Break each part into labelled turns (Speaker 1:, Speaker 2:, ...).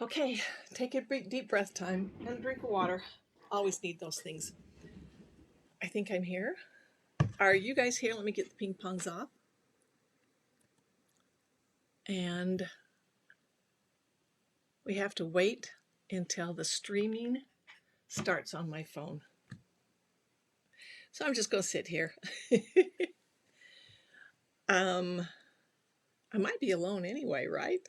Speaker 1: Okay, take a deep breath time and a drink of water. Always need those things. I think I'm here. Are you guys here? Let me get the ping pongs off. And we have to wait until the streaming starts on my phone. So I'm just going to sit here. I might be alone anyway, right?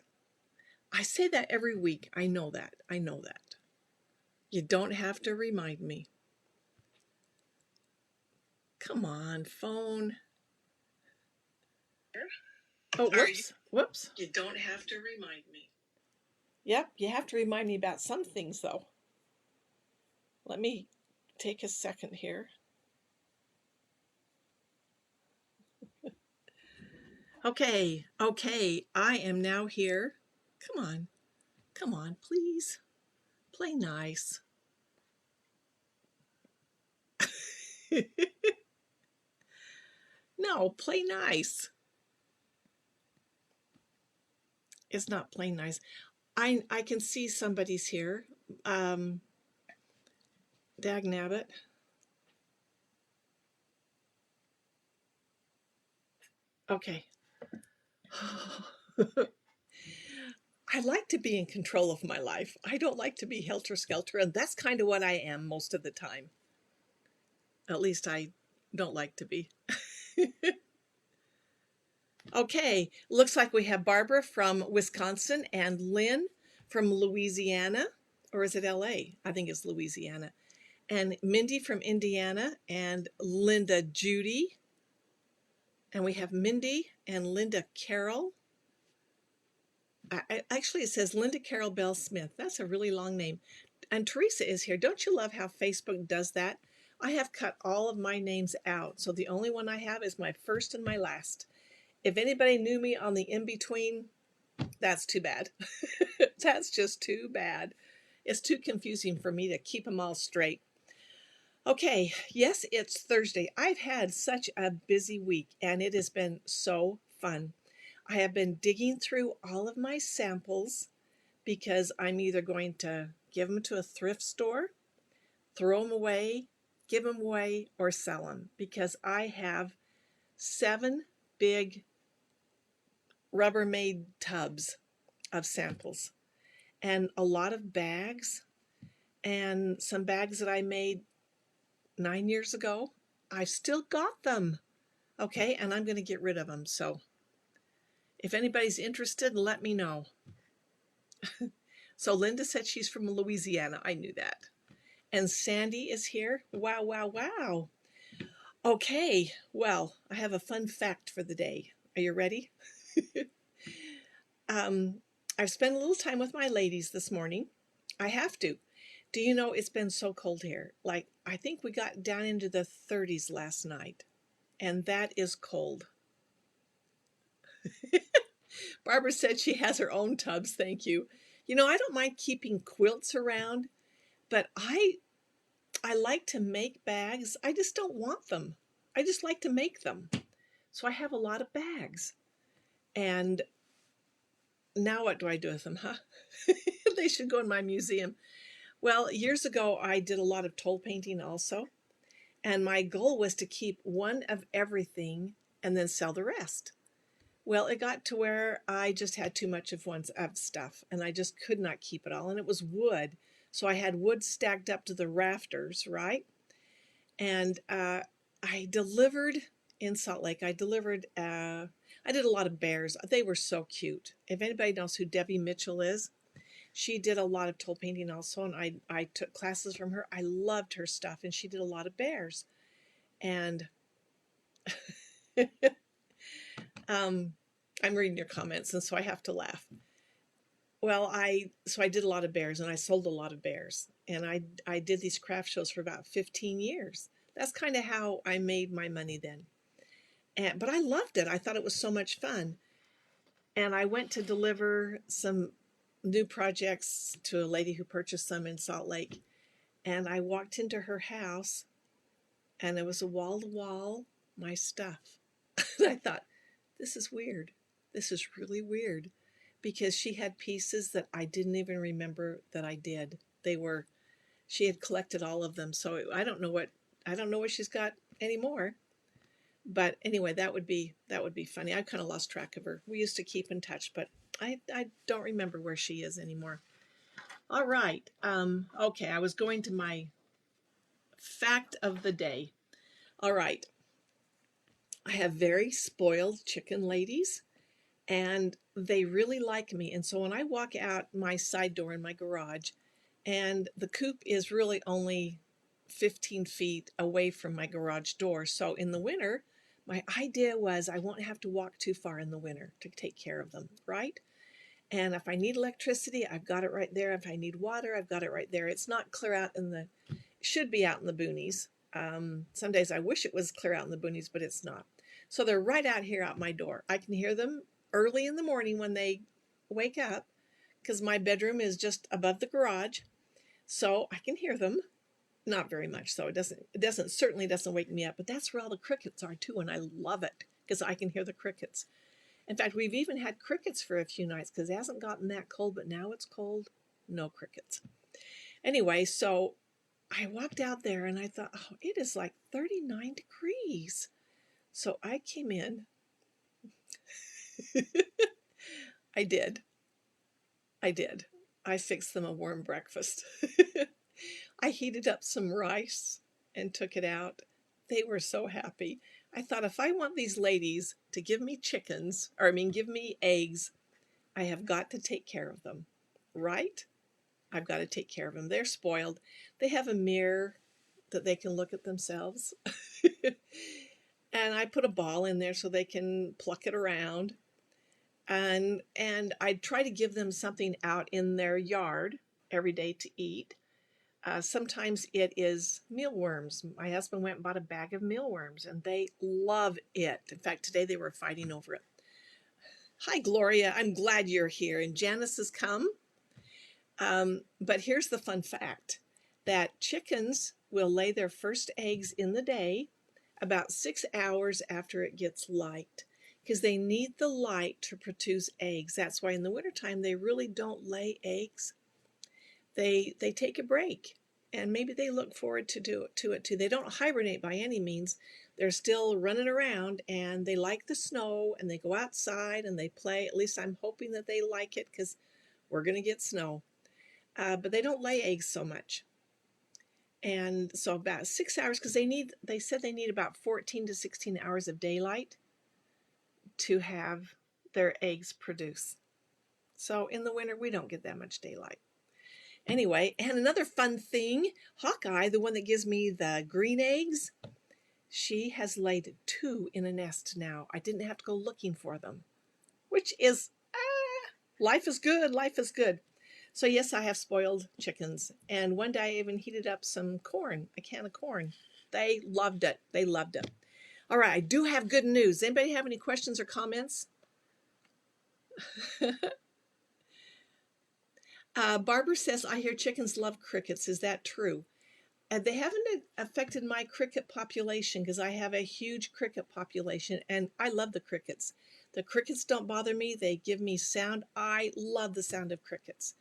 Speaker 1: I say that every week. I know that. I know that. You don't have to remind me. Come on, phone. Oh, whoops. Whoops. You don't have to remind me. Yep, you have to remind me about some things, though. Let me take a second here. Okay, I am now here. Come on, please. Play nice. No, play nice. It's not playing nice. I can see somebody's here. Dag nabbit. Okay. I like to be in control of my life. I don't like to be helter-skelter, and that's kind of what I am most of the time. At least I don't like to be. Okay, looks like we have Barbara from Wisconsin and Lynn from Louisiana, or is it LA? I think it's Louisiana. And Mindy from Indiana and Linda Judy. And we have Mindy and Linda Carroll. Actually, it says Linda Carroll Bell Smith. That's a really long name. And Teresa is here. Don't you love how Facebook does that? I have cut all of my names out. So the only one I have is my first and my last. If anybody knew me on the in-between, that's too bad. That's just too bad. It's too confusing for me to keep them all straight. Okay, yes, it's Thursday. I've had such a busy week and it has been so fun. I have been digging through all of my samples because I'm either going to give them to a thrift store, throw them away, give them away, or sell them because I have 7 big Rubbermaid tubs of samples and a lot of bags and some bags that I made 9 years ago. I've still got them. Okay, and I'm going to get rid of them. So if anybody's interested, let me know. So Linda said she's from Louisiana. I knew that. And Sandy is here. Wow, wow, wow. Okay, well, I have a fun fact for the day. Are you ready? I've spent a little time with my ladies this morning. I have to. Do you know it's been so cold here? Like, I think we got down into the 30s last night, and that is cold. Barbara said she has her own tubs. Thank you. You know, I don't mind keeping quilts around, but I like to make bags. I just don't want them. I just like to make them. So I have a lot of bags. And now what do I do with them, huh? They should go in my museum. Well, years ago, I did a lot of toll painting also. And my goal was to keep one of everything and then sell the rest. Well, it got to where I just had too much of one of stuff and I just could not keep it all. And it was wood. So I had wood stacked up to the rafters, right? And I delivered in Salt Lake. I did a lot of bears. They were so cute. If anybody knows who Debbie Mitchell is, she did a lot of toll painting also. And I took classes from her. I loved her stuff. And she did a lot of bears. And I'm reading your comments, and so I have to laugh. Well, I did a lot of bears, and I sold a lot of bears, and I did these craft shows for about 15 years. That's kind of how I made my money then. But I loved it. I thought it was so much fun. And I went to deliver some new projects to a lady who purchased some in Salt Lake. And I walked into her house, and it was a wall to wall my stuff. And I thought, this is weird. This is really weird. because she had pieces that I didn't even remember that I did. She had collected all of them. So I don't know what she's got anymore. But anyway, that would be funny. I kind of lost track of her. We used to keep in touch, but I don't remember where she is anymore. All right. Okay, I was going to my fact of the day. All right. I have very spoiled chicken ladies, and they really like me. And so when I walk out my side door in my garage, and the coop is really only 15 feet away from my garage door. So in the winter, my idea was I won't have to walk too far in the winter to take care of them, right? And if I need electricity, I've got it right there. If I need water, I've got it right there. It's not clear out in the, should be out in the boonies. Some days I wish it was clear out in the boonies, but it's not. So they're right out here out my door. I can hear them early in the morning when they wake up because my bedroom is just above the garage. So I can hear them. Not very much, so certainly doesn't wake me up, but that's where all the crickets are too, and I love it because I can hear the crickets. In fact, we've even had crickets for a few nights because it hasn't gotten that cold, but now it's cold. No crickets. Anyway, so I walked out there and I thought, oh, it is like 39 degrees. So I came in. I did. I fixed them a warm breakfast. I heated up some rice and took it out. They were so happy. I thought if I want these ladies to give me give me eggs, I have got to take care of them, right? I've got to take care of them. They're spoiled. They have a mirror that they can look at themselves. And I put a ball in there so they can pluck it around. And I try to give them something out in their yard every day to eat. Sometimes it is mealworms. My husband went and bought a bag of mealworms, and they love it. In fact, today they were fighting over it. Hi, Gloria. I'm glad you're here. And Janice has come. But here's the fun fact, that chickens will lay their first eggs in the day about 6 hours after it gets light, because they need the light to produce eggs. That's why in the wintertime they really don't lay eggs. They take a break, and maybe they look forward to it too. They don't hibernate by any means. They're still running around, and they like the snow, and they go outside and they play. At least I'm hoping that they like it, because we're going to get snow. But they don't lay eggs so much. And so about 6 hours, because they said they need about 14 to 16 hours of daylight to have their eggs produce. So in the winter, we don't get that much daylight. Anyway, and another fun thing, Hawkeye, the one that gives me the green eggs, she has laid 2 in a nest now. I didn't have to go looking for them, which is, life is good, life is good. So yes, I have spoiled chickens. And one day I even heated up some corn, a can of corn. They loved it. They loved it. All right, I do have good news. Anybody have any questions or comments? Barbara says, I hear chickens love crickets. Is that true? They haven't affected my cricket population because I have a huge cricket population, and I love the crickets. The crickets don't bother me. They give me sound. I love the sound of crickets.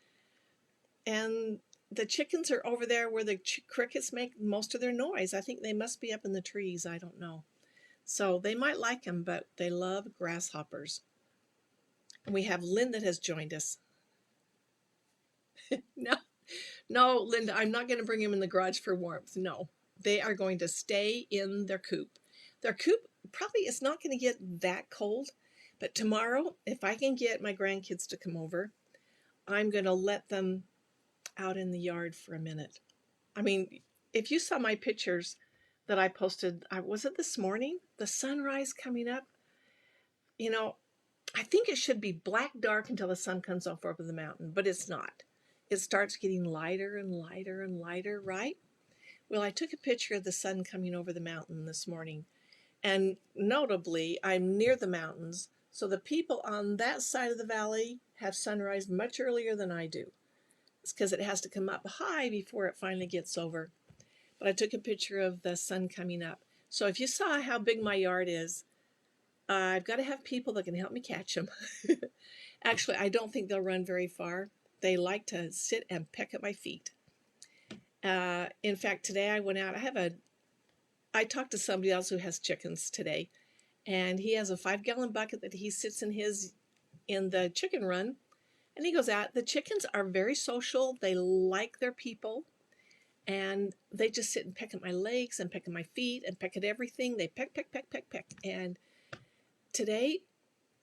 Speaker 1: And the chickens are over there where the crickets make most of their noise. I think they must be up in the trees. I don't know. So they might like them, but they love grasshoppers. And we have Lynn that has joined us. No, Linda, I'm not going to bring them in the garage for warmth. No, they are going to stay in their coop. Their coop probably is not going to get that cold, but tomorrow, if I can get my grandkids to come over, I'm going to let them out in the yard for a minute. I mean, if you saw my pictures that I posted, was it this morning? The sunrise coming up. You know, I think it should be black dark until the sun comes up over the mountain, but it's not. It starts getting lighter and lighter and lighter, right? Well, I took a picture of the sun coming over the mountain this morning, and notably, I'm near the mountains, so the people on that side of the valley have sunrise much earlier than I do. It's because it has to come up high before it finally gets over. But I took a picture of the sun coming up. So if you saw how big my yard is, I've got to have people that can help me catch them. Actually, I don't think they'll run very far. They like to sit and peck at my feet. In fact, today I went out. I talked to somebody else who has chickens today, and he has a 5-gallon bucket that he sits in the chicken run, and he goes out. The chickens are very social. They like their people, and they just sit and peck at my legs and peck at my feet and peck at everything. They peck, peck, peck, peck, peck. And today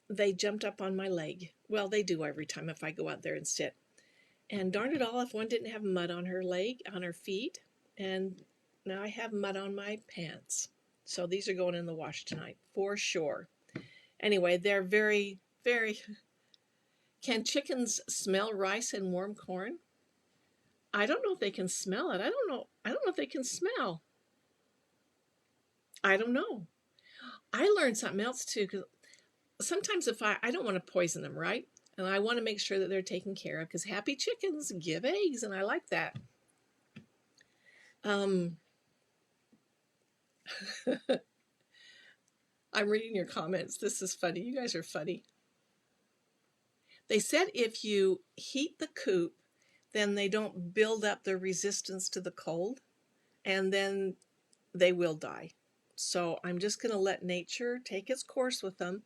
Speaker 1: they jumped up on my leg. Well, they do every time if I go out there and sit. And darn it all, if one didn't have mud on her leg, on her feet, and now I have mud on my pants. So these are going in the wash tonight, for sure. Anyway, they're very, very... Can chickens smell rice and warm corn? I don't know if they can smell it. I don't know if they can smell. I don't know. I learned something else too, because sometimes if I don't want to poison them, right? And I want to make sure that they're taken care of, because happy chickens give eggs, and I like that. I'm reading your comments. This is funny. You guys are funny. They said if you heat the coop, then they don't build up their resistance to the cold, and then they will die. So I'm just going to let nature take its course with them.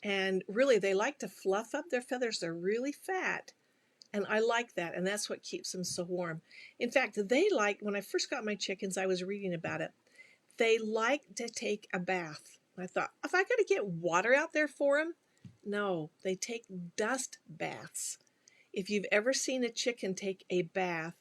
Speaker 1: And really, they like to fluff up their feathers. They're really fat. And I like that. And that's what keeps them so warm. In fact, when I first got my chickens, I was reading about it. They like to take a bath. I thought, if I got to get water out there for them, no, they take dust baths. If you've ever seen a chicken take a bath,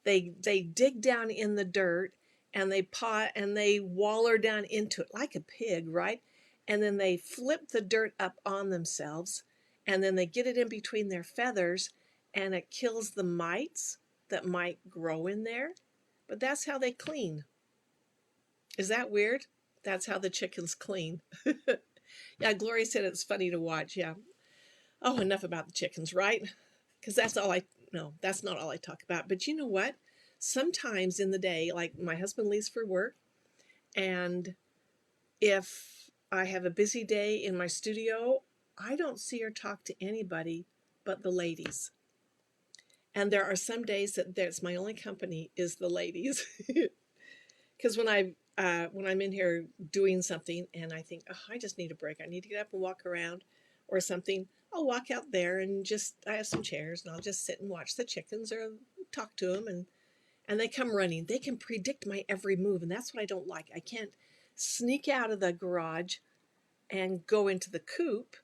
Speaker 1: they dig down in the dirt and they waller down into it like a pig, right? And then they flip the dirt up on themselves, and then they get it in between their feathers, and it kills the mites that might grow in there. But that's how they clean. Is that weird? That's how the chickens clean. Yeah, Gloria said it's funny to watch. Yeah. Oh, enough about the chickens, right? Because that's not all I talk about. But you know what? Sometimes in the day, like my husband leaves for work, and if I have a busy day in my studio, I don't see or talk to anybody but the ladies. And there are some days that's my only company is the ladies. Because when I'm in here doing something and I think, oh, I just need a break, I need to get up and walk around or something, I'll walk out there and I have some chairs and I'll just sit and watch the chickens or talk to them, and they come running. They can predict my every move, and that's what I don't like. I can't sneak out of the garage and go into the coop,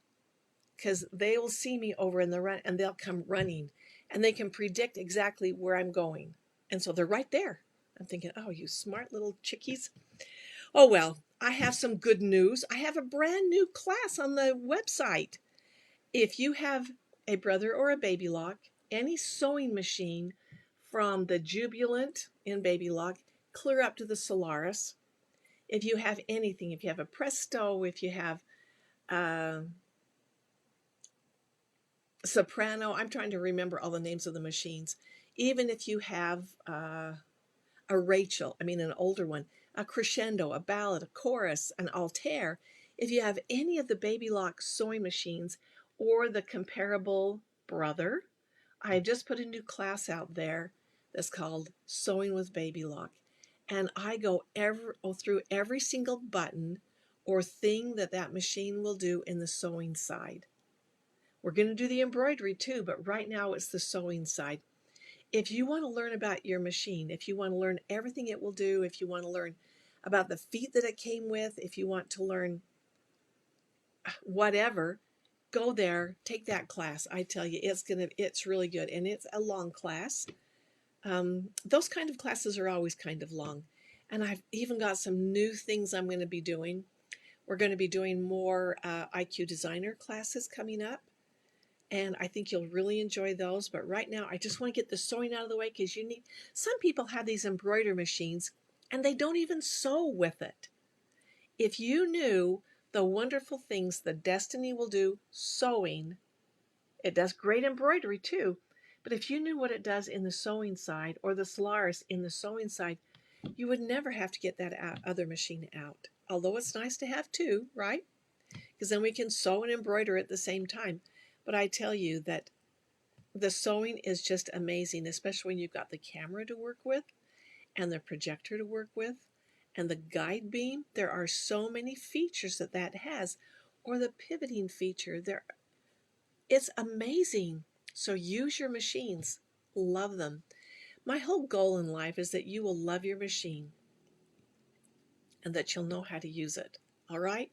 Speaker 1: because they will see me over in the run and they'll come running, and they can predict exactly where I'm going. And so they're right there. I'm thinking, oh, you smart little chickies. Oh, well, I have some good news. I have a brand new class on the website. If you have a Brother or a Baby Lock, any sewing machine from the Jubilant in Baby Lock clear up to the Solaris, if you have anything, if you have a Presto, if you have Soprano, I'm trying to remember all the names of the machines. Even if you have a Rachel, an older one, a Crescendo, a Ballad, a Chorus, an Altair, if you have any of the Baby Lock sewing machines or the comparable Brother, I just put a new class out there that's called Sewing with Baby Lock. And I go through every single button or thing that machine will do in the sewing side. We're going to do the embroidery too, but right now it's the sewing side. If you want to learn about your machine, if you want to learn everything it will do, if you want to learn about the feet that it came with, if you want to learn whatever, go there, take that class. I tell you, it's really good, and it's a long class. Those kind of classes are always kind of long. And I've even got some new things I'm going to be doing. We're going to be doing more IQ Designer classes coming up, and I think you'll really enjoy those. But right now, I just want to get the sewing out of the way, because some people have these embroidery machines, and they don't even sew with it. If you knew the wonderful things the Destiny will do sewing, it does great embroidery too, but if you knew what it does in the sewing side, or the Solaris in the sewing side, you would never have to get that other machine out. Although it's nice to have two, right? because then we can sew and embroider at the same time. But I tell you that the sewing is just amazing, especially when you've got the camera to work with and the projector to work with and the guide beam. There are so many features that that has, or the pivoting feature. It's amazing. So use your machines. Love them. My whole goal in life is that you will love your machine and that you'll know how to use it. All right?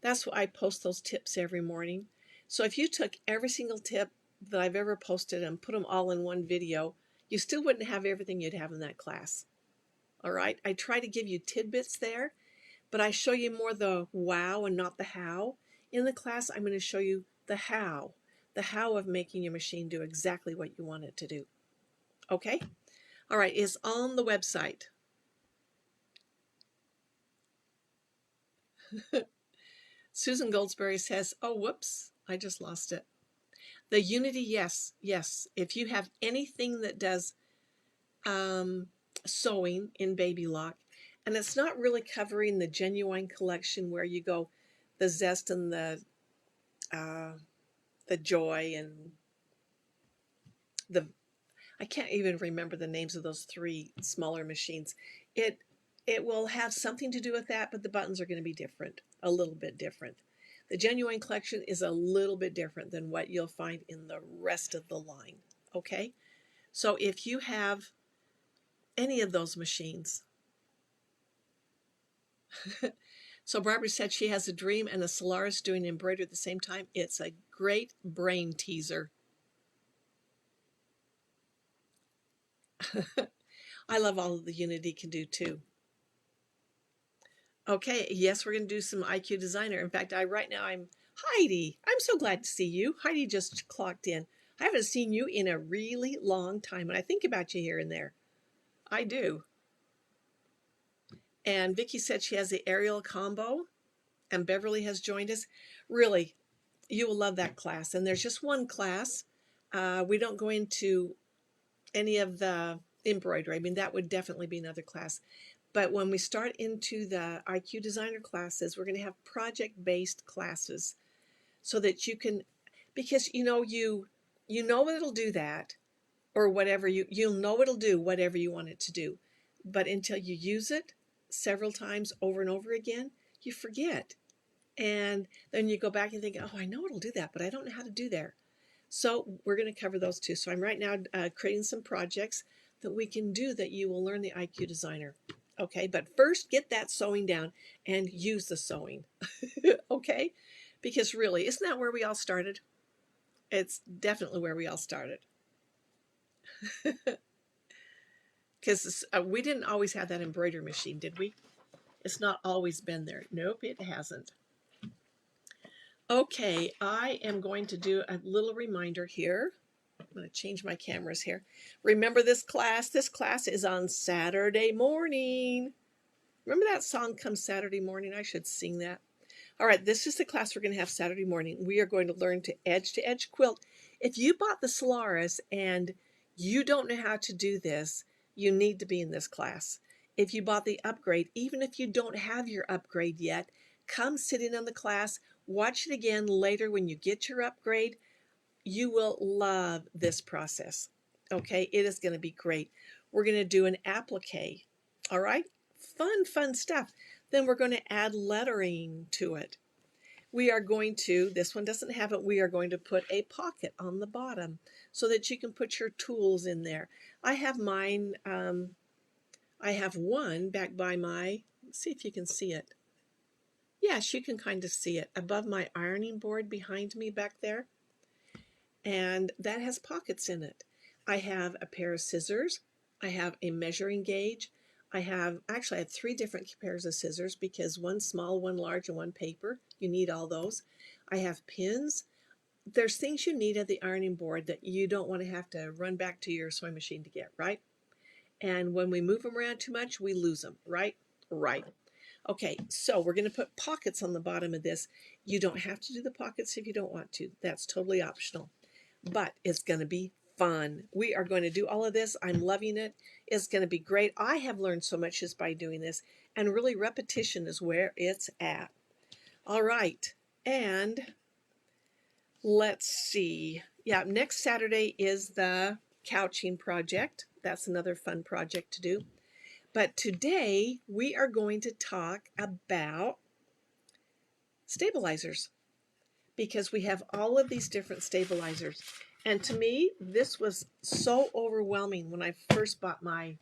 Speaker 1: That's why I post those tips every morning. So if you took every single tip that I've ever posted and put them all in one video, you still wouldn't have everything you'd have in that class. All right? I try to give you tidbits there, but I show you more the wow and not the how. In the class, I'm going to show you the how of making your machine do exactly what you want it to do. Okay? All right, it's on the website. Susan Goldsberry says, oh, whoops, I just lost it. The Unity, yes. If you have anything that does sewing in Baby Lock, and it's not really covering the Genuine Collection where you go the Zest and the Joy and I can't even remember the names of those three smaller machines. It will have something to do with that, but the buttons are going to be different, a little bit different. The Genuine Collection is a little bit different than what you'll find in the rest of the line, okay? So if you have any of those machines, so Barbara said she has a Dream and a Solaris doing embroidery at the same time. It's a great brain teaser. I love all of the Unity can do too. Okay, yes, we're going to do some IQ Designer. In fact, right now I'm Heidi. I'm so glad to see you. Heidi just clocked in. I haven't seen you in a really long time, and I think about you here and there. I do. And Vicki said she has the aerial combo, and Beverly has joined us. Really, you will love that class. And there's just one class. We don't go into any of the embroidery. I mean, that would definitely be another class. But when we start into the IQ Designer classes, we're going to have project-based classes so that you can, because you know it'll do that, or whatever you'll know it'll do whatever you want it to do. But until you use it several times over and over again, you forget. And then you go back and think, oh, I know it'll do that, but I don't know how to do there. So we're going to cover those too. So I'm right now creating some projects that we can do that you will learn the IQ Designer. Okay, but first get that sewing down and use the sewing. Okay, because really, isn't that where we all started? It's definitely where we all started. Because we didn't always have that embroidery machine, did we? It's not always been there. Nope, it hasn't. Okay, I am going to do a little reminder here. I'm going to change my cameras here. Remember this class? This class is on Saturday morning. Remember that song, Come Saturday Morning? I should sing that. All right, this is the class we're going to have Saturday morning. We are going to learn to edge quilt. If you bought the Solaris and you don't know how to do this, you need to be in this class. If you bought the upgrade, even if you don't have your upgrade yet, come sit in on the class. Watch it again later when you get your upgrade. You will love this process. Okay, it is going to be great. We're going to do an applique. All right, fun stuff. Then we're going to add lettering to it. We are going to, this one doesn't have it, we are going to put a pocket on the bottom so that you can put your tools in there. I have mine, I have one back by my, let's see if you can see it. Yes, you can kind of see it above my ironing board behind me back there. And that has pockets in it. I have a pair of scissors. I have a measuring gauge. I have 3 different pairs of scissors because one small, one large, and one paper. You need all those. I have pins. There's things you need at the ironing board that you don't want to have to run back to your sewing machine to get, right? And when we move them around too much, we lose them, right? Right. Okay, so we're going to put pockets on the bottom of this. You don't have to do the pockets if you don't want to. That's totally optional. But it's going to be fun. We are going to do all of this. I'm loving it. It's going to be great. I have learned so much just by doing this, and really repetition is where it's at. All right. And let's see. Yeah, next Saturday is the couching project. That's another fun project to do. But today we are going to talk about stabilizers because we have all of these different stabilizers. And to me, this was so overwhelming when I first bought my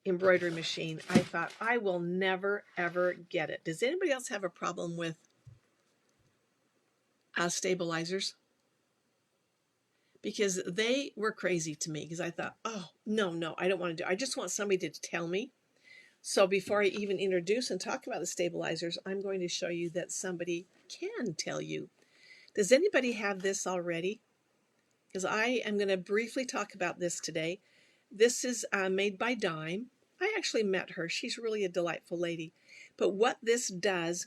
Speaker 1: embroidery machine. I thought, I will never, ever get it. Does anybody else have a problem with stabilizers? Because they were crazy to me because I thought, oh, no, I don't want to do it. I just want somebody to tell me. So before I even introduce and talk about the stabilizers, I'm going to show you that somebody can tell you. Does anybody have this already? Because I am going to briefly talk about this today. This is made by Dime. I actually met her. She's really a delightful lady. But what this does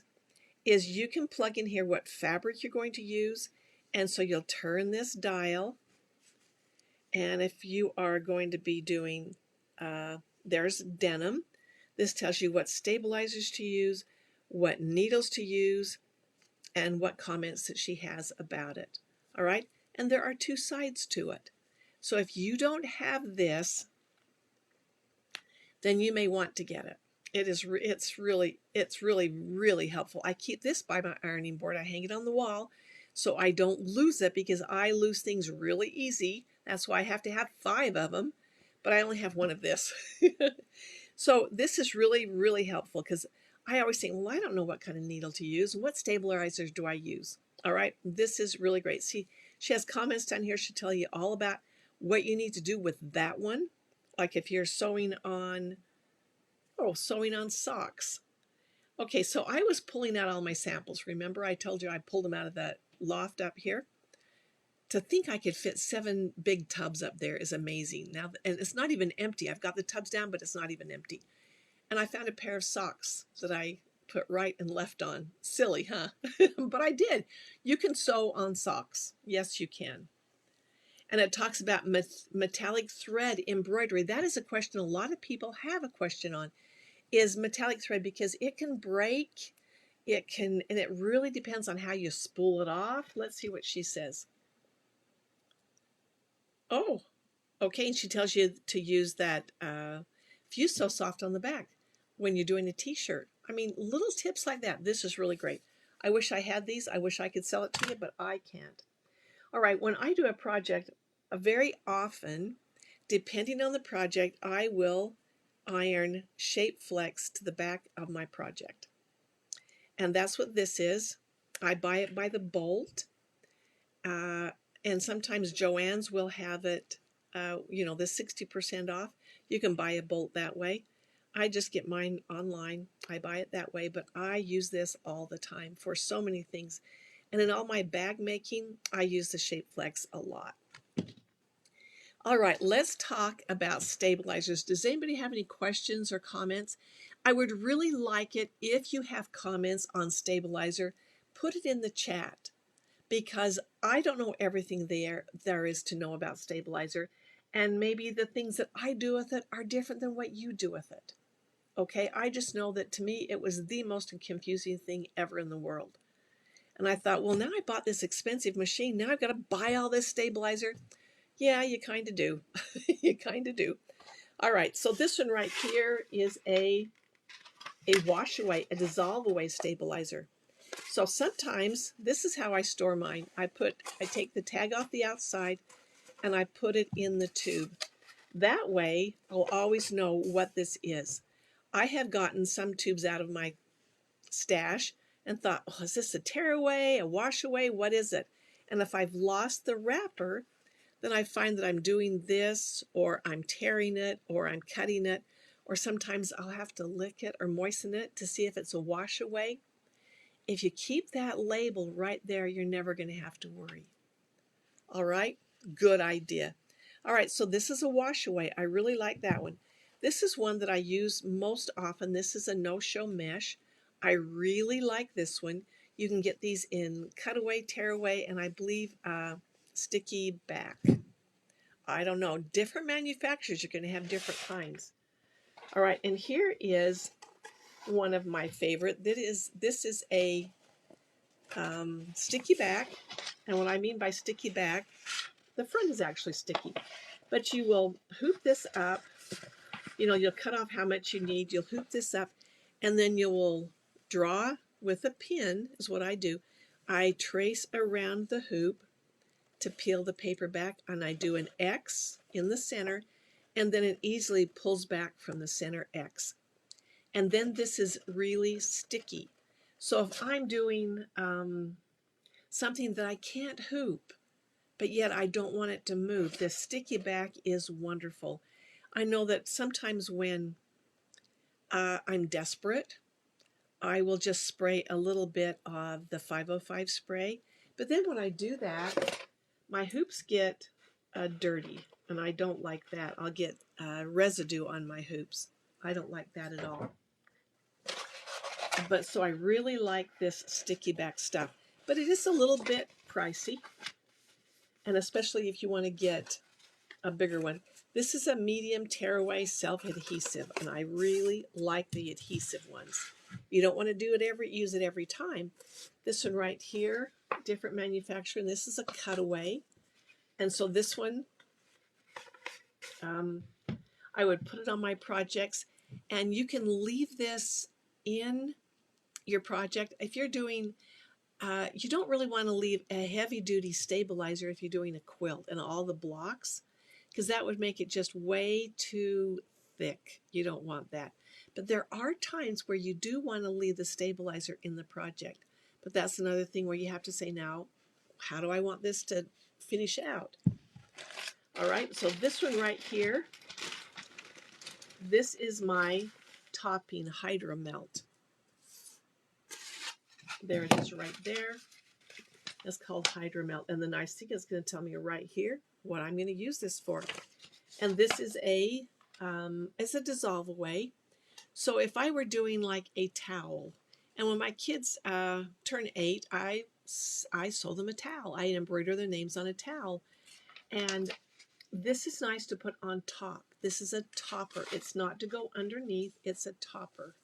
Speaker 1: is you can plug in here what fabric you're going to use. And so you'll turn this dial. And if you are going to be doing, there's denim. This tells you what stabilizers to use, what needles to use, and what comments that she has about it. All right? And there are two sides to it. So if you don't have this, then you may want to get it. It's really helpful. I keep this by my ironing board. I hang it on the wall so I don't lose it because I lose things really easy. That's why I have to have 5 of them, but I only have 1 of this. So this is really helpful because I always think, well, I don't know what kind of needle to use. What stabilizers do I use? All right, this is really great. See, she has comments down here. She'll tell you all about what you need to do with that one. Like if you're sewing on socks. Okay, so I was pulling out all my samples. Remember I told you I pulled them out of that loft up here? To think I could fit 7 big tubs up there is amazing. Now, and it's not even empty. I've got the tubs down, but it's not even empty. And I found a pair of socks that I put right and left on. Silly, huh? But I did. You can sew on socks. Yes, you can. And it talks about metallic thread embroidery. That is a question a lot of people have a question on, is metallic thread, because it can break. And it really depends on how you spool it off. Let's see what she says. Oh, okay. And she tells you to use that Fuso Soft on the back when you're doing a t-shirt. I mean, little tips like that. This is really great. I wish I had these. I wish I could sell it to you, but I can't. All right, when I do a project, very often, depending on the project, I will iron Shape Flex to the back of my project. And that's what this is. I buy it by the bolt. And sometimes Joann's will have it, the 60% off. You can buy a bolt that way. I just get mine online. I buy it that way, but I use this all the time for so many things. And in all my bag making, I use the Shape Flex a lot. All right, let's talk about stabilizers. Does anybody have any questions or comments? I would really like it if you have comments on stabilizer, put it in the chat, because I don't know everything there is to know about stabilizer, and maybe the things that I do with it are different than what you do with it. Okay, I just know that to me it was the most confusing thing ever in the world. And I thought, well, now I bought this expensive machine. Now I've got to buy all this stabilizer. Yeah, you kind of do. You kind of do. All right, so this one right here is a wash away, a dissolve away stabilizer. So sometimes this is how I store mine. I take the tag off the outside and I put it in the tube. That way I'll always know what this is. I have gotten some tubes out of my stash and thought, oh, is this a tear away, a wash away? What is it? And if I've lost the wrapper, then I find that I'm doing this, or I'm tearing it, or I'm cutting it, or sometimes I'll have to lick it or moisten it to see if it's a wash away. If you keep that label right there, you're never going to have to worry. All right, good idea. All right, so this is a wash away. I really like that one. This is one that I use most often. This is a no-show mesh. I really like this one. You can get these in cutaway, tear away, and I believe sticky back. I don't know. Different manufacturers, you're going to have different kinds. All right, and here is one of my favorite. This is a sticky back. And what I mean by sticky back, the front is actually sticky. But you will hoop this up. You know, you'll cut off how much you need. You'll hoop this up, and then you will draw with a pin, is what I do. I trace around the hoop to peel the paper back, and I do an X in the center, and then it easily pulls back from the center X. And then this is really sticky. So if I'm doing something that I can't hoop, but yet I don't want it to move, this sticky back is wonderful. I know that sometimes when I'm desperate, I will just spray a little bit of the 505 spray. But then when I do that, my hoops get dirty, and I don't like that. I'll get residue on my hoops. I don't like that at all. But so I really like this sticky back stuff. But it is a little bit pricey, and especially if you want to get a bigger one. This is a medium tearaway self-adhesive, and I really like the adhesive ones. You don't want to use it every time. This one right here, different manufacturer, and this is a cutaway. And so this one, I would put it on my projects, and you can leave this in your project. If you're doing, you don't really want to leave a heavy-duty stabilizer if you're doing a quilt and all the blocks, because that would make it just way too thick. You don't want that. But there are times where you do want to leave the stabilizer in the project. But that's another thing where you have to say, now, how do I want this to finish out? All right, so this one right here, this is my topping Hydro Melt. There it is right there. It's called Hydro Melt. And the nice thing is going to tell me right here what I'm going to use this for. And this is it's a dissolve away. So if I were doing like a towel, and when my kids turn 8, I sew them a towel. I embroider their names on a towel. And this is nice to put on top. This is a topper. It's not to go underneath. It's a topper.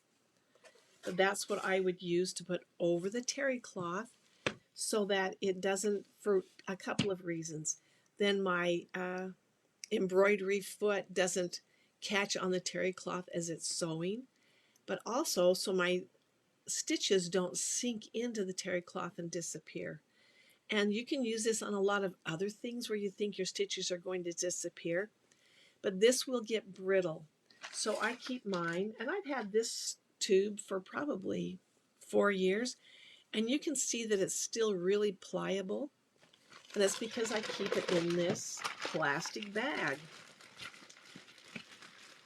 Speaker 1: But that's what I would use to put over the terry cloth so that it doesn't, for a couple of reasons. Then my embroidery foot doesn't catch on the terry cloth as it's sewing, but also so my stitches don't sink into the terry cloth and disappear. And you can use this on a lot of other things where you think your stitches are going to disappear, but this will get brittle. So I keep mine, and I've had this tube for probably 4 years, and you can see that it's still really pliable. And that's because I keep it in this plastic bag.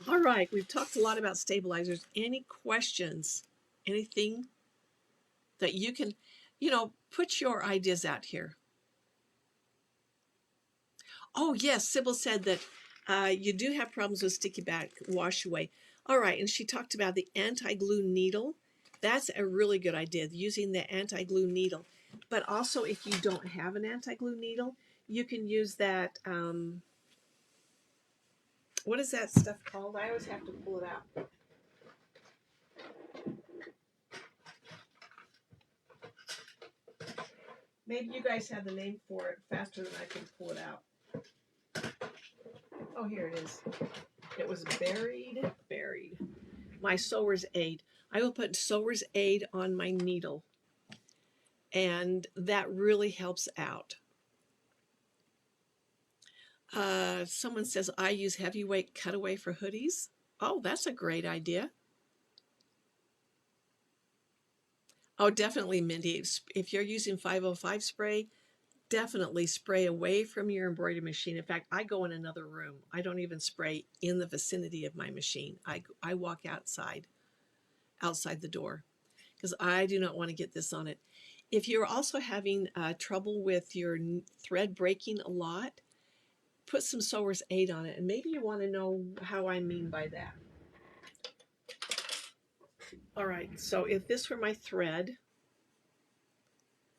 Speaker 1: All right, we've talked a lot about stabilizers. Any questions? Anything that you can, put your ideas out here. Oh, yes, Sybil said that you do have problems with sticky back wash away. All right, and she talked about the anti-glue needle. That's a really good idea, using the anti-glue needle. But also, if you don't have an anti-glue needle, you can use that, what is that stuff called? I always have to pull it out. Maybe you guys have the name for it faster than I can pull it out. Oh, here it is. It was buried. My sewer's aid. I will put sewer's aid on my needle, and that really helps out. Someone says, I use heavyweight cutaway for hoodies. Oh, that's a great idea. Oh, definitely, Mindy. If you're using 505 spray, definitely spray away from your embroidery machine. In fact, I go in another room. I don't even spray in the vicinity of my machine. I walk outside the door, because I do not want to get this on it. If you're also having trouble with your thread breaking a lot, put some sewer's aid on it, and maybe you want to know how I mean by that. All right, so if this were my thread,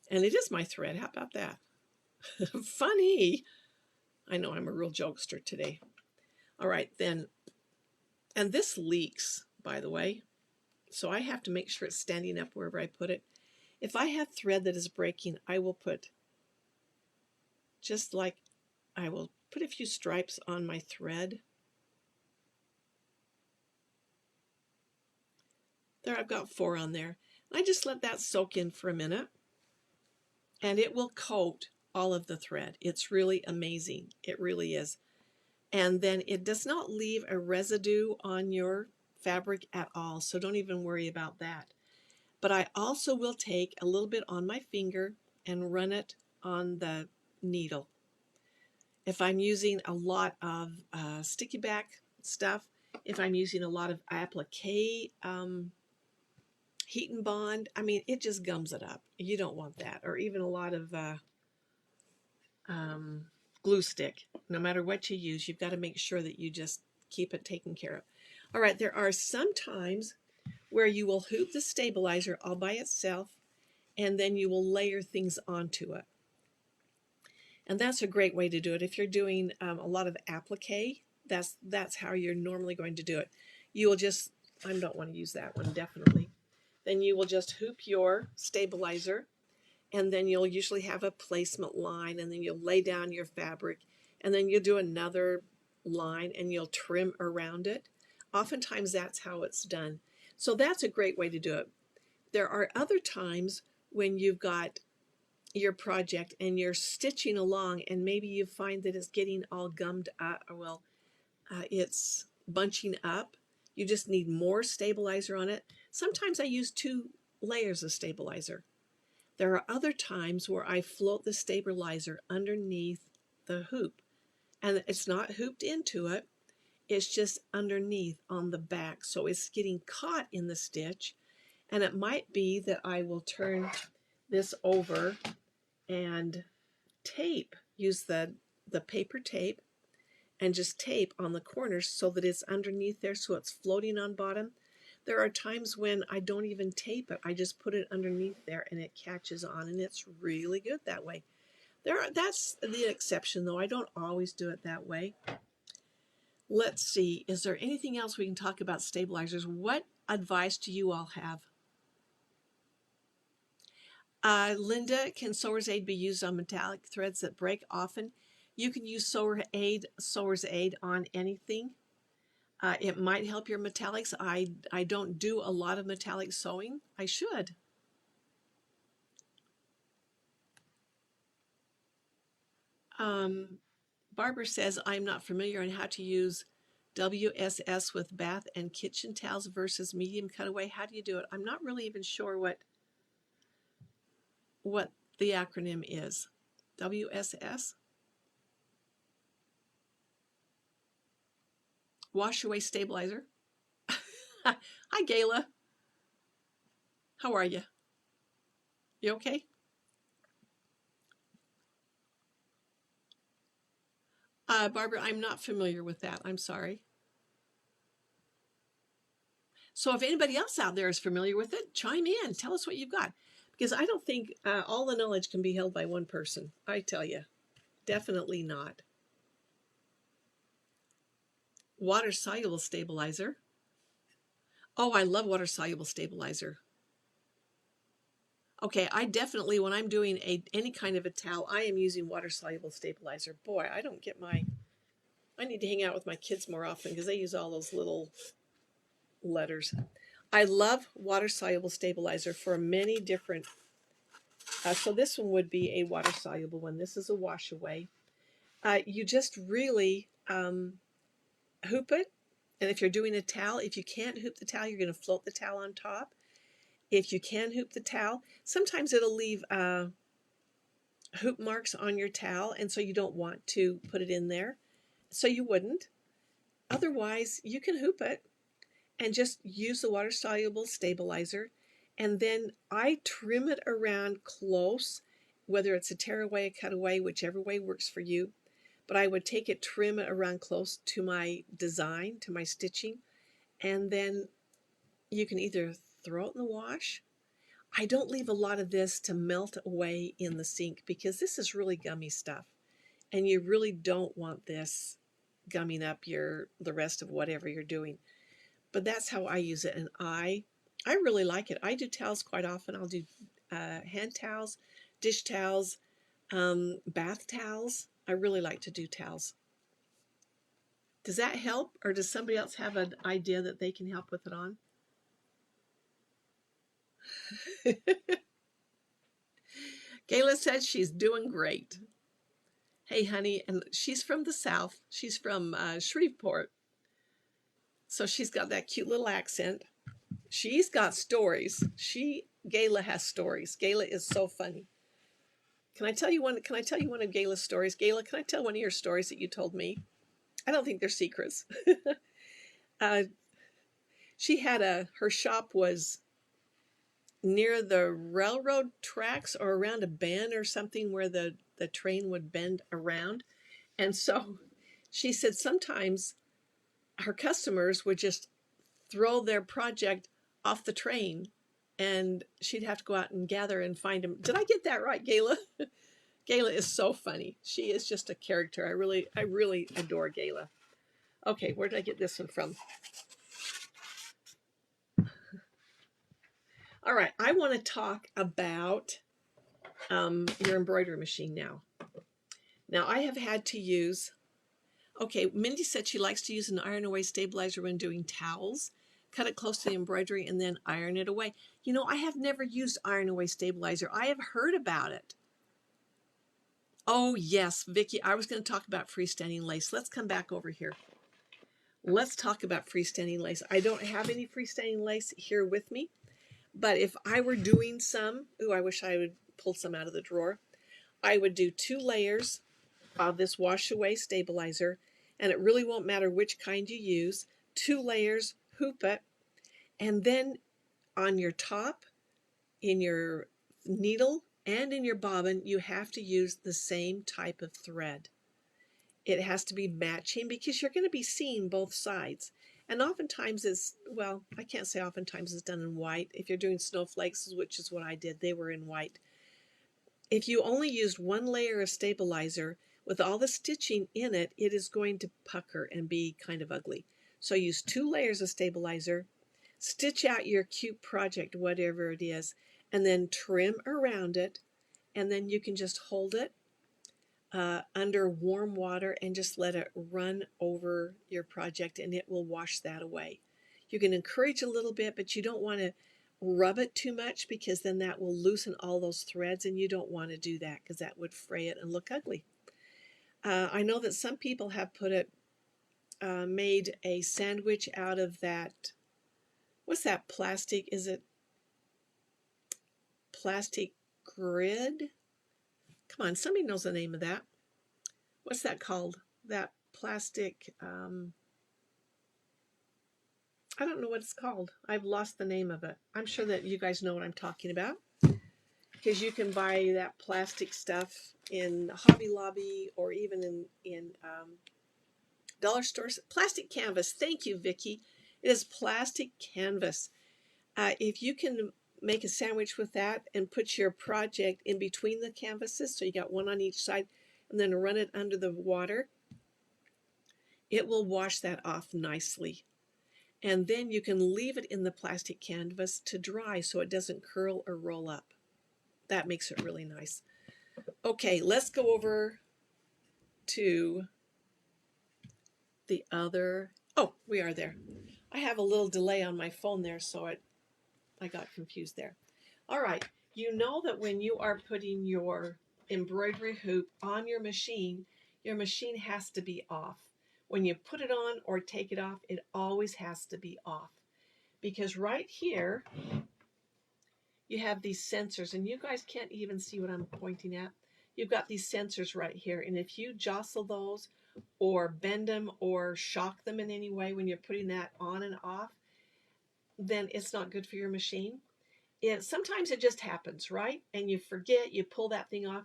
Speaker 1: and it is my thread, how about that? Funny. I know I'm a real jokester today. All right, then, and this leaks, by the way, so I have to make sure it's standing up wherever I put it. If I have thread that is breaking, I will put, just like I will put a few stripes on my thread. There, I've got 4 on there. I just let that soak in for a minute, and it will coat all of the thread. It's really amazing. It really is. And then it does not leave a residue on your fabric at all, so don't even worry about that. But I also will take a little bit on my finger and run it on the needle. If I'm using a lot of sticky back stuff, if I'm using a lot of applique, heat and bond, I mean, it just gums it up. You don't want that. Or even a lot of glue stick. No matter what you use, you've got to make sure that you just keep it taken care of. All right, there are some times where you will hoop the stabilizer all by itself, and then you will layer things onto it. And that's a great way to do it. If you're doing a lot of applique, that's how you're normally going to do it. You will just, I don't want to use that one, definitely. Then you will just hoop your stabilizer, and then you'll usually have a placement line, and then you'll lay down your fabric, and then you'll do another line, and you'll trim around it. Oftentimes that's how it's done. So that's a great way to do it. There are other times when you've got your project and you're stitching along, and maybe you find that it's getting all gummed up, or well, it's bunching up. You just need more stabilizer on it. Sometimes I use 2 layers of stabilizer. There are other times where I float the stabilizer underneath the hoop, and it's not hooped into it, it's just underneath on the back, so it's getting caught in the stitch. And it might be that I will turn this over and tape, use the paper tape, and just tape on the corners so that it's underneath there, so it's floating on bottom. There are times when I don't even tape it. I just put it underneath there and it catches on, and it's really good that way. That's the exception, though. I don't always do it that way. Let's see, is there anything else we can talk about stabilizers? What advice do you all have? Linda, can Sewer's Aid be used on metallic threads that break often? You can use Sewer's Aid on anything. It might help your metallics. I don't do a lot of metallic sewing. I should. Barbara says, I'm not familiar on how to use WSS with bath and kitchen towels versus medium cutaway. How do you do it? I'm not really even sure what the acronym is. WSS? Wash away stabilizer. Hi, Gayla. How are you? You okay? Barbara, I'm not familiar with that. I'm sorry. So if anybody else out there is familiar with it, chime in. Tell us what you've got. Because I don't think all the knowledge can be held by one person. I tell you, definitely not. Water-soluble stabilizer. Oh, I love water-soluble stabilizer. Okay, I definitely, when I'm doing any kind of a towel, I am using water-soluble stabilizer. Boy, I don't get I need to hang out with my kids more often because they use all those little letters. I love water-soluble stabilizer for many different, so this one would be a water-soluble one. This is a wash away. You just really hoop it. And if you're doing a towel, if you can't hoop the towel, you're going to float the towel on top. If you can hoop the towel, sometimes it'll leave hoop marks on your towel, and so you don't want to put it in there. So you wouldn't. Otherwise, you can hoop it and just use the water-soluble stabilizer. And then I trim it around close, whether it's a tearaway, a cutaway, whichever way works for you. But I would take it, trim it around close to my design, to my stitching, and then you can either throw it in the wash. I don't leave a lot of this to melt away in the sink because this is really gummy stuff, and you really don't want this gumming up the rest of whatever you're doing. But that's how I use it, and I really like it. I do towels quite often. I'll do hand towels, dish towels, bath towels. I really like to do towels. Does that help, or does somebody else have an idea that they can help with it on? Gayla says she's doing great. Hey, honey, and she's from the South. She's from Shreveport. So she's got that cute little accent. She's got stories. Gayla has stories. Gayla is so funny. Can I tell you one? Can I tell you one of Gayla's stories? Gayla, can I tell one of your stories that you told me? I don't think they're secrets. She had her shop was near the railroad tracks or around a bend or something where the train would bend around. And so she said sometimes her customers would just throw their project off the train and she'd have to go out and gather and find them. Did I get that right, Gayla? Gayla is so funny. She is just a character. I really adore Gayla. Okay, where did I get this one from? All right, I want to talk about your embroidery machine now. Now, I have had to use, okay, Mindy said she likes to use an iron away stabilizer when doing towels. Cut it close to the embroidery and then iron it away. You know, I have never used iron away stabilizer. I have heard about it. Oh, yes, Vicki, I was going to talk about freestanding lace. Let's come back over here. Let's talk about freestanding lace. I don't have any freestanding lace here with me, but if I were doing some, ooh, I wish I would pull some out of the drawer. I would do 2 layers of this wash away stabilizer, and it really won't matter which kind you use. 2 layers, hoop it, and then on your top, in your needle and in your bobbin, you have to use the same type of thread. It has to be matching because you're going to be seeing both sides. And oftentimes it's, well, I can't say oftentimes it's done in white. If you're doing snowflakes, which is what I did, they were in white. If you only used 1 layer of stabilizer with all the stitching in it, it is going to pucker and be kind of ugly. So use 2 layers of stabilizer, stitch out your cute project, whatever it is, and then trim around it, and then you can just hold it under warm water and just let it run over your project and it will wash that away. You can encourage a little bit, but you don't want to rub it too much because then that will loosen all those threads and you don't want to do that because that would fray it and look ugly. I know that some people have made a sandwich out of that, what's that plastic? Is it plastic grid? Come on, somebody knows the name of that. What's that called? That plastic, I don't know what it's called. I've lost the name of it. I'm sure that you guys know what I'm talking about because you can buy that plastic stuff in Hobby Lobby or even in dollar stores. Plastic canvas. Thank you, Vicki. It is plastic canvas. If you can make a sandwich with that and put your project in between the canvases, so you got one on each side, and then run it under the water, it will wash that off nicely. And then you can leave it in the plastic canvas to dry so it doesn't curl or roll up. That makes it really nice. Okay, let's go over to the other. Oh, we are there. I have a little delay on my phone there, so I got confused there. All right, you know that when you are putting your embroidery hoop on your machine has to be off. When you put it on or take it off, it always has to be off. Because right here, you have these sensors, and you guys can't even see what I'm pointing at. You've got these sensors right here, and if you jostle those or bend them or shock them in any way when you're putting that on and off, then it's not good for your machine. Sometimes it just happens, right? And you forget, you pull that thing off.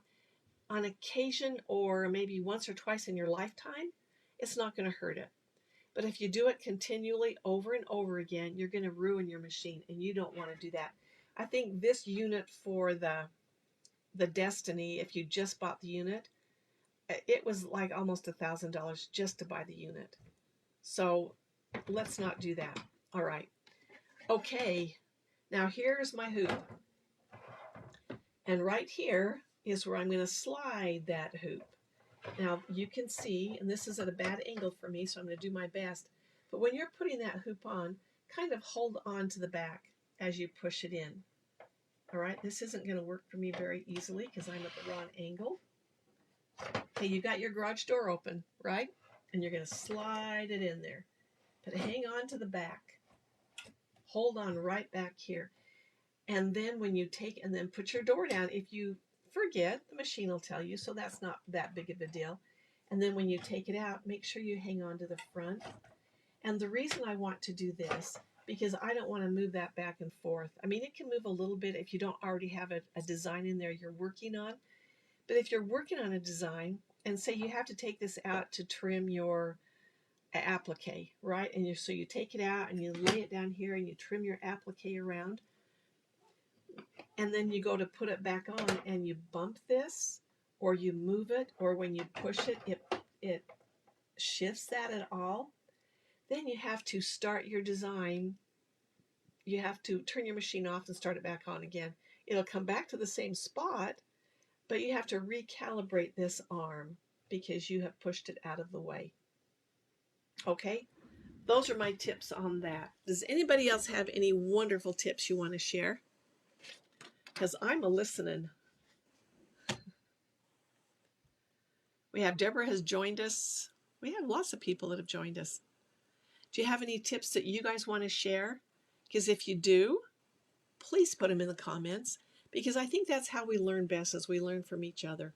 Speaker 1: On occasion, or maybe once or twice in your lifetime, it's not going to hurt it. But if you do it continually over and over again, you're going to ruin your machine, and you don't want to do that. I think this unit for the Destiny, if you just bought the unit, it was like almost $1,000 just to buy the unit. So let's not do that. All right. Okay. Now here's my hoop. And right here is where I'm going to slide that hoop. Now you can see, and this is at a bad angle for me, so I'm going to do my best. But when you're putting that hoop on, kind of hold on to the back as you push it in. All right, this isn't going to work for me very easily because I'm at the wrong angle. Okay, you got your garage door open, right? And you're going to slide it in there. But hang on to the back. Hold on right back here. And then when you take, and then put your door down. If you forget, the machine will tell you, so that's not that big of a deal. And then when you take it out, make sure you hang on to the front. And the reason I want to do this, because I don't want to move that back and forth. I mean, it can move a little bit if you don't already have a design in there you're working on. But if you're working on a design, and say you have to take this out to trim your applique, right? And so you take it out and you lay it down here and you trim your applique around. And then you go to put it back on and you bump this, or you move it, or when you push it, it shifts that at all. Then you have to start your design. You have to turn your machine off and start it back on again. It'll come back to the same spot, but you have to recalibrate this arm because you have pushed it out of the way. Okay, those are my tips on that. Does anybody else have any wonderful tips you want to share? Because I'm a listening. We have Deborah has joined us. We have lots of people that have joined us. Do you have any tips that you guys want to share? Because if you do, please put them in the comments, because I think that's how we learn best, as we learn from each other.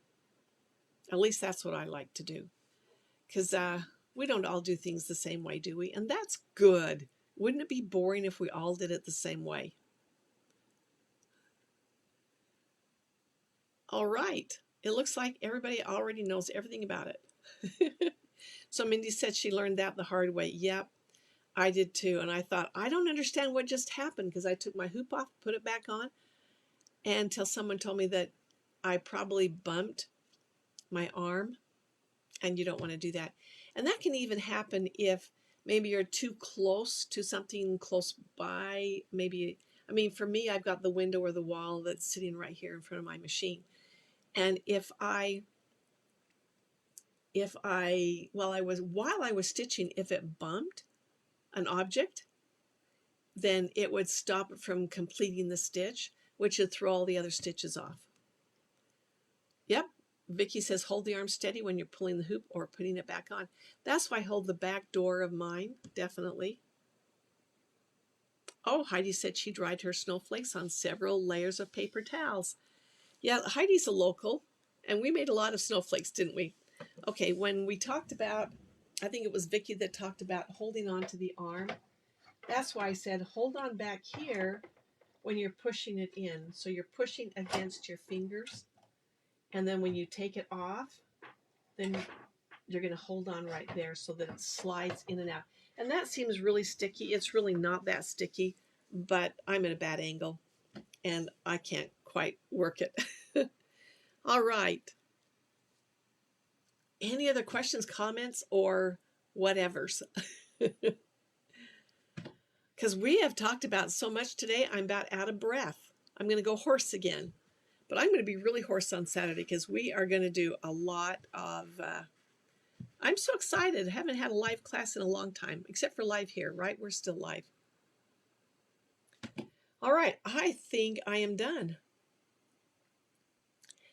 Speaker 1: At least that's what I like to do. Because we don't all do things the same way, do we? And that's good. Wouldn't it be boring if we all did it the same way? All right. It looks like everybody already knows everything about it. So Mindy said she learned that the hard way. Yep, I did too. And I thought, I don't understand what just happened, because I took my hoop off, put it back on, until someone told me that I probably bumped my arm, and you don't want to do that. And that can even happen if maybe you're too close to something close by. Maybe, I mean, for me, I've got the window or the wall that's sitting right here in front of my machine. And while I was stitching, if it bumped an object, then it would stop it from completing the stitch, which would throw all the other stitches off. Yep. Vicki says, hold the arm steady when you're pulling the hoop or putting it back on. That's why I hold the back door of mine, definitely. Oh, Heidi said she dried her snowflakes on several layers of paper towels. Yeah, Heidi's a local, and we made a lot of snowflakes, didn't we? Okay, when we talked about, I think it was Vicki that talked about holding on to the arm. That's why I said hold on back here when you're pushing it in. So you're pushing against your fingers. And then when you take it off, then you're going to hold on right there so that it slides in and out. And that seems really sticky. It's really not that sticky, but I'm at a bad angle and I can't quite work it. All right. Any other questions, comments, or whatevers? Because we have talked about so much today, I'm about out of breath. I'm going to go hoarse again. But I'm going to be really hoarse on Saturday because we are going to do a lot of... I'm so excited. I haven't had a live class in a long time, except for live here, right? We're still live. All right, I think I am done.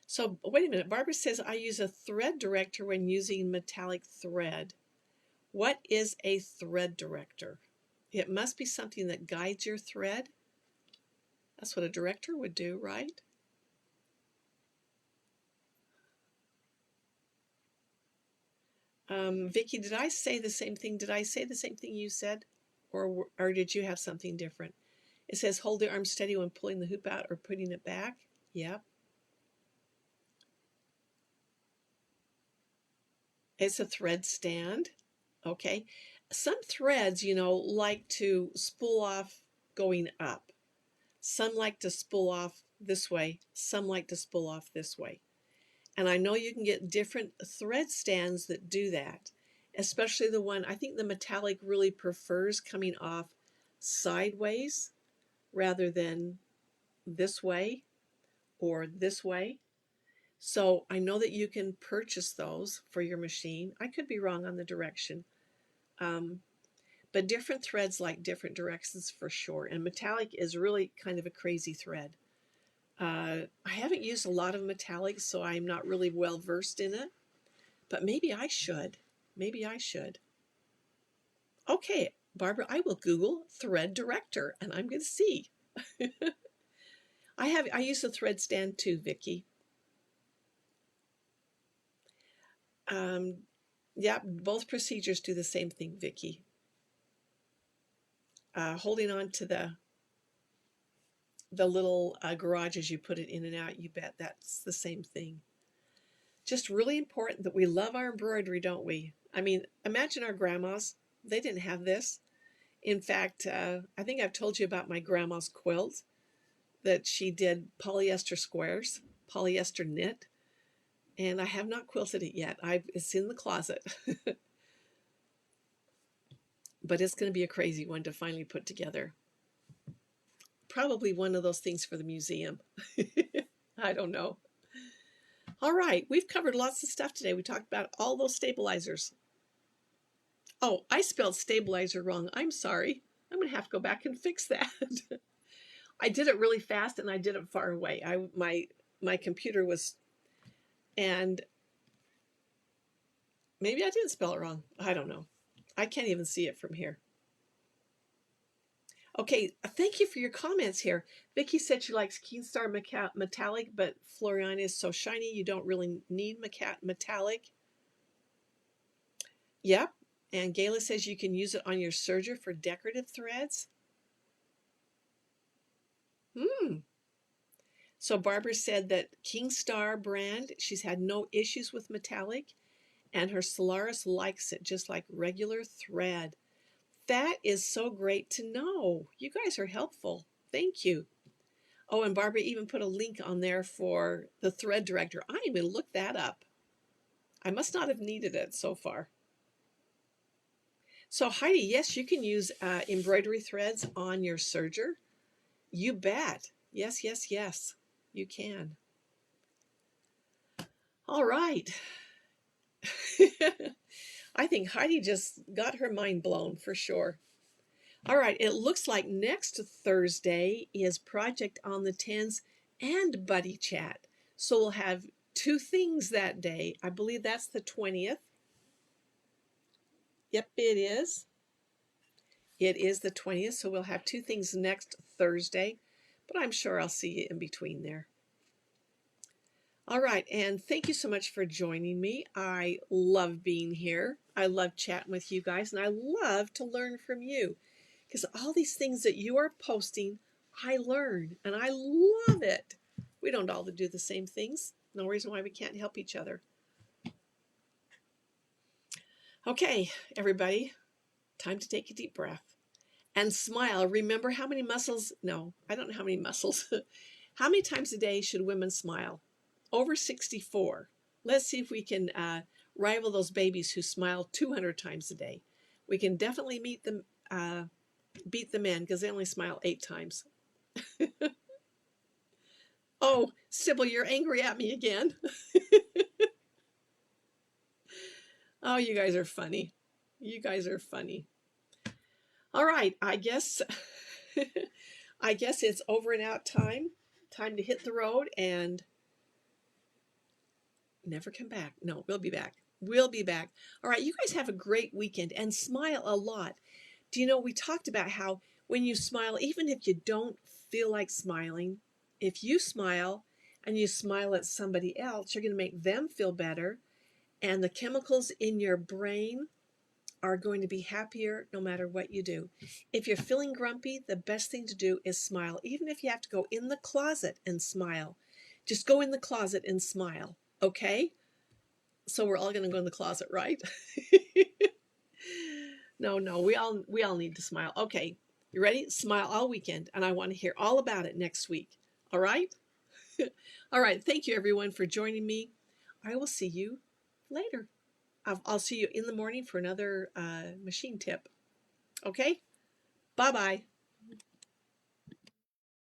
Speaker 1: So wait a minute. Barbara says I use a thread director when using metallic thread. What is a thread director? It must be something that guides your thread. That's what a director would do, right? Vicki, did I say the same thing? Did I say the same thing you said? Or did you have something different? It says hold the arm steady when pulling the hoop out or putting it back. Yep. It's a thread stand. Okay. Some threads, like to spool off going up. Some like to spool off this way. Some like to spool off this way. And I know you can get different thread stands that do that, especially the one, I think the metallic really prefers coming off sideways rather than this way. or this way. So I know that you can purchase those for your machine. I could be wrong on the direction. Um, but different threads like different directions for sure. And metallic is really kind of a crazy thread. I haven't used a lot of metallic, so I'm not really well versed in it. But maybe I should. Maybe I should. Okay, Barbara, I will Google thread director and I'm going to see. I use the thread stand too, Vicki. Yeah, both procedures do the same thing, Vicki. Holding on to the little garage as you put it in and out, you bet that's the same thing. Just really important that we love our embroidery, don't we? I mean, imagine our grandmas. They didn't have this. In fact, I think I've told you about my grandma's quilt, that she did polyester squares, polyester knit, and I have not quilted it yet. It's in the closet. But it's going to be a crazy one to finally put together. Probably one of those things for the museum. I don't know. All right, we've covered lots of stuff today. We talked about all those stabilizers. Oh, I spelled stabilizer wrong. I'm sorry. I'm going to have to go back and fix that. I did it really fast and I did it far away. My computer was, and maybe I didn't spell it wrong. I don't know. I can't even see it from here. Okay, thank you for your comments here. Vicki said she likes Keenstar metallic, but Floriana is so shiny you don't really need metallic. Yep. And Gayla says you can use it on your serger for decorative threads. So Barbara said that Keenstar brand, she's had no issues with metallic, and her Solaris likes it just like regular thread. That is so great to know. You guys are helpful. Thank you. Oh, and Barbara even put a link on there for the thread director. I even looked that up. I must not have needed it so far. So Heidi, yes, you can use embroidery threads on your serger. You bet. Yes, yes, yes, you can. All right. I think Heidi just got her mind blown for sure. All right, it looks like next Thursday is Project on the Tens and Buddy Chat. So we'll have two things that day. I believe that's the 20th. Yep, it is. It is the 20th, so we'll have two things next Thursday, but I'm sure I'll see you in between there. All right, and thank you so much for joining me. I love being here. I love chatting with you guys, and I love to learn from you because all these things that you are posting, I learn, and I love it. We don't all do the same things. No reason why we can't help each other. Okay, everybody, time to take a deep breath and smile. Remember how many muscles? No, I don't know how many muscles. How many times a day should women smile? Over 64. Let's see if we can rival those babies who smile 200 times a day. We can definitely beat the men because they only smile 8 times. Oh, Sybil, you're angry at me again. Oh, you guys are funny. You guys are funny. All right, I guess I guess it's over and out time. Time to hit the road and never come back. No, we'll be back. We'll be back. All right, you guys have a great weekend and smile a lot. Do you know, we talked about how when you smile, even if you don't feel like smiling, if you smile and you smile at somebody else, you're going to make them feel better. And the chemicals in your brain are going to be happier no matter what you do. If you're feeling grumpy, the best thing to do is smile. Even if you have to go in the closet and smile, just go in the closet and smile, okay? So we're all going to go in the closet, right? No, we all need to smile. Okay, you ready? Smile all weekend, and I want to hear all about it next week. All right? All right, thank you everyone for joining me. I will see you later. I'll see you in the morning for another machine tip. Okay? Bye-bye.